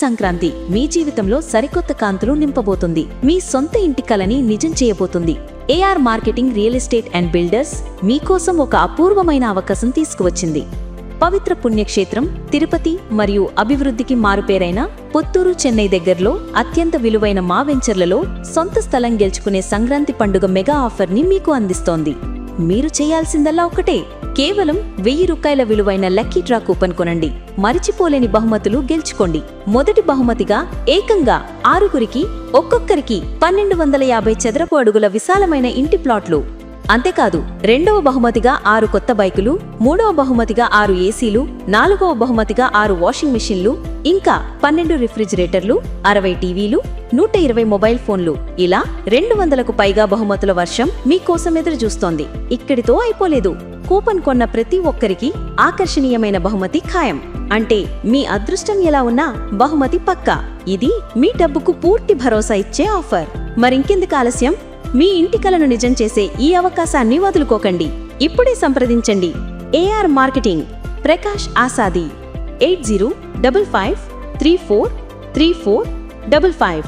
సంక్రాంతి మీ జీవితంలో సరికొత్త కాంతులు నింపబోతుంది. మీ సొంత ఇంటి కలని నిజం చేయబోతుంది. AR marketing real estate and builders మీకోసం ఒక అపూర్వమైన అవకాశం తీసుకువచ్చింది. పవిత్ర పుణ్యక్షేత్రం తిరుపతి మరియు అభివృద్ధికి మారుపేరైన పుత్తూరు చెన్నై దగ్గరలో అత్యంత విలువైన మా వెంచర్లలో సొంత స్థలం గెలుచుకునే సంక్రాంతి పండుగ మెగా ఆఫర్ని మీకు అందిస్తోంది. మీరు చేయాల్సిందల్లా ఒకటే, కేవలం 1000 రూపాయల విలువైన లక్కీ డ్రా కూపన్ కొనండి. మరిచిపోలేని బహుమతులు గెలుచుకోండి. మొదటి బహుమతిగా ఏకంగా 6గురికి ఒక్కొక్కరికి 1250 చదరపు అడుగుల విశాలమైన ఇంటి ప్లాట్లు. అంతేకాదు, రెండవ బహుమతిగా 6 కొత్త బైకులు, మూడవ బహుమతిగా 6 ఏసీలు, నాలుగవ బహుమతిగా 6 వాషింగ్ మిషన్లు, ఇంకా 12 రిఫ్రిజిరేటర్లు, 60 టీవీలు, 120 మొబైల్ ఫోన్లు, ఇలా 200కు పైగా బహుమతుల వర్షం మీకోసం ఎదురు చూస్తోంది. ఇక్కడితో అయిపోలేదు. కూపన్ కొన్న ప్రతి ఒక్కరికి ఆకర్షణీయమైన బహుమతి ఖాయం. అంటే మీ అదృష్టం ఎలా ఉన్నా బహుమతి పక్కా. ఇది మీ డబ్బుకు పూర్తి భరోసా ఇచ్చే ఆఫర్. మరింకెందుకు ఆలస్యం? మీ ఇంటి కలను నిజం చేసే ఈ అవకాశాన్ని వదులుకోకండి. ఇప్పుడే సంప్రదించండి. AR marketing, Prakash Asadi, 8055343455.